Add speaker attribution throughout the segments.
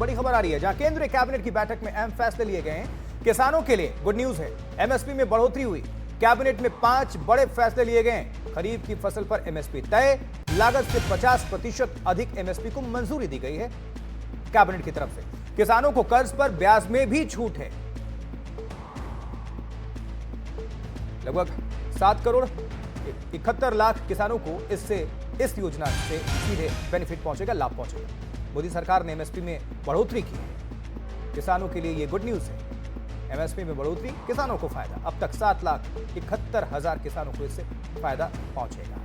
Speaker 1: बड़ी खबर आ रही है, जहां केंद्रीय कैबिनेट की बैठक में अहम फैसले लिए गए हैं। किसानों के लिए गुड न्यूज है, एमएसपी में बढ़ोतरी हुई। कैबिनेट में 5 बड़े फैसले लिए गए हैं। खरीफ की फसल पर एमएसपी तय, लागत से 50% अधिक एमएसपी को मंजूरी दी गई है कैबिनेट की तरफ से। किसानों को कर्ज पर ब्याज में भी छूट है। लगभग 7 करोड़ 71 लाख किसानों को इस योजना से सीधे बेनिफिट पहुंचेगा, लाभ पहुंचेगा। मोदी सरकार ने एमएसपी में बढ़ोतरी की है। किसानों के लिए यह गुड न्यूज है। एमएसपी में बढ़ोतरी, किसानों को फायदा। अब तक 7,71,000 किसानों को इससे फायदा पहुंचेगा।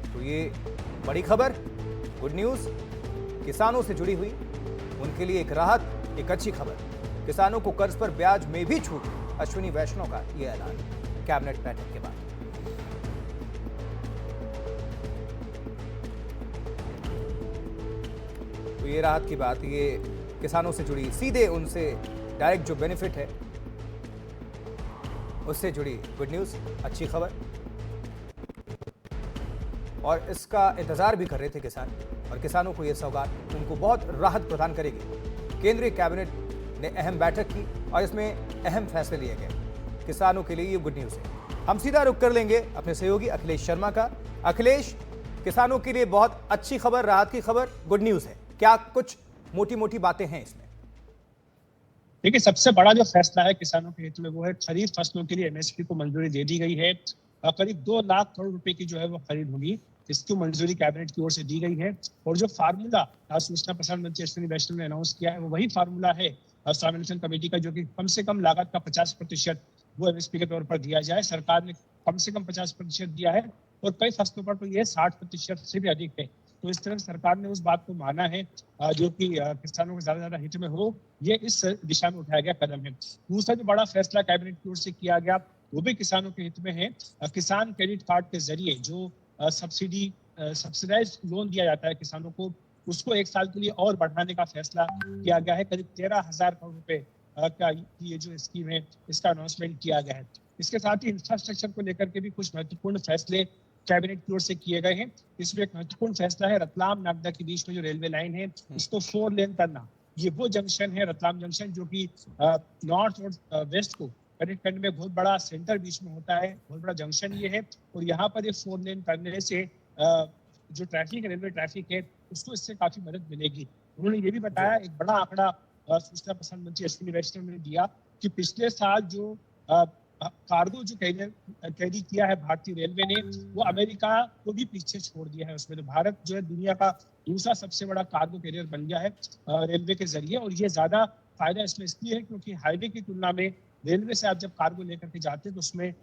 Speaker 1: तो ये बड़ी खबर, गुड न्यूज, किसानों से जुड़ी हुई, उनके लिए एक राहत, एक अच्छी खबर। किसानों को कर्ज पर ब्याज में भी छूट। अश्विनी वैष्णव का यह ऐलान कैबिनेट बैठक के बाद। तो ये राहत की बात, ये किसानों से जुड़ी, सीधे उनसे डायरेक्ट जो बेनिफिट है उससे जुड़ी गुड न्यूज, अच्छी खबर। और इसका इंतजार भी कर रहे थे किसान, और किसानों को यह सौगात उनको बहुत राहत प्रदान करेगी। केंद्रीय कैबिनेट ने अहम बैठक की और इसमें अहम फैसले लिए गए। किसानों के लिए ये गुड न्यूज है। हम सीधा रुख कर लेंगे अपने सहयोगी अखिलेश शर्मा का। अखिलेश, किसानों के लिए बहुत अच्छी खबर, राहत की खबर, गुड न्यूज है। क्या कुछ मोटी मोटी बातें हैं इसमें?
Speaker 2: देखिए, सबसे बड़ा जो फैसला है किसानों के हित में वो है खरीफ फसलों के लिए एमएसपी को मंजूरी दे दी गई है। करीब 2 लाख करोड़ रुपए की जो है वो खरीद होगी, इसकी मंजूरी कैबिनेट की ओर से दी गई है। और जो फार्मूला सूचना प्रसारण मंत्री अश्विनी वैष्णव ने अनाउंस किया है वो वही फार्मूला है स्वामिनाथन कमेटी का, जो कि कम से कम लागत का 50% वो एमएसपी के तौर पर दिया जाए। सरकार ने कम से कम 50% दिया है और कई फसलों पर तो ये 60% से भी अधिक है। तो इस तरह सरकार ने उस बात को माना है जो कि किसानों को ज्यादा हित में हो, ये इस दिशा में उठाया गया कदम है। दूसरा जो बड़ा फैसला कैबिनेट की ओर से किया गया वो भी किसानों के हित में है। किसान क्रेडिट कार्ड के जरिए जो सब्सिडाइज लोन दिया जाता है किसानों को, उसको 1 साल के लिए और बढ़ाने का फैसला किया गया है। करीब 13,000 करोड़ रुपए का ये जो स्कीम है, इसका अनाउंसमेंट किया गया है। इसके साथ ही इंफ्रास्ट्रक्चर को लेकर के भी कुछ महत्वपूर्ण फैसले कैबिनेट की ओर से किए गए हैं। इसमें एक महत्वपूर्ण फैसला है रतलाम नागदा के बीच में जो रेलवे लाइन है उसको 4 लेन करना। ये वो जंक्शन है, रतलाम जंक्शन, जो कि नॉर्थ और वेस्ट को कनेक्ट करने में बहुत बड़ा सेंटर बीच में होता है, बहुत बड़ा जंक्शन ये है। और यहाँ पर ये 4 लेन करने से जो ट्रैफिक है, रेलवे ट्रैफिक है, उसको इससे काफी मदद मिलेगी। उन्होंने ये भी बताया, एक बड़ा आंकड़ा सूचना प्रसारण मंत्री अश्विनी वैष्णव ने दिया कि पिछले साल जो कार्गो जो कैरी किया है भारतीय रेलवे ने, वो अमेरिका को भी पीछे छोड़ दिया है उसमें। तो भारत जो है दुनिया का दूसरा सबसे बड़ा कार्गो कैरियर बन गया है रेलवे के जरिए। और ये ज्यादा फायदा इसमें इसलिए है क्योंकि हाईवे की तुलना में रेलवे से आप जब कार्गो लेकर के जाते हैं तो उसमें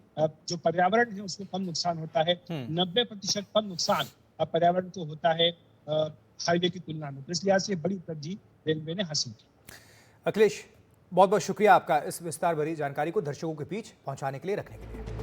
Speaker 2: जो पर्यावरण है उसको कम नुकसान होता है। 90% कम नुकसान पर्यावरण को होता है हाईवे की तुलना में। तो इस लिहाज से बड़ी उपलब्धि रेलवे ने हासिल की।
Speaker 1: अखिलेश, बहुत बहुत शुक्रिया आपका इस विस्तार भरी जानकारी को दर्शकों के बीच पहुंचाने के लिए, रखने के लिए।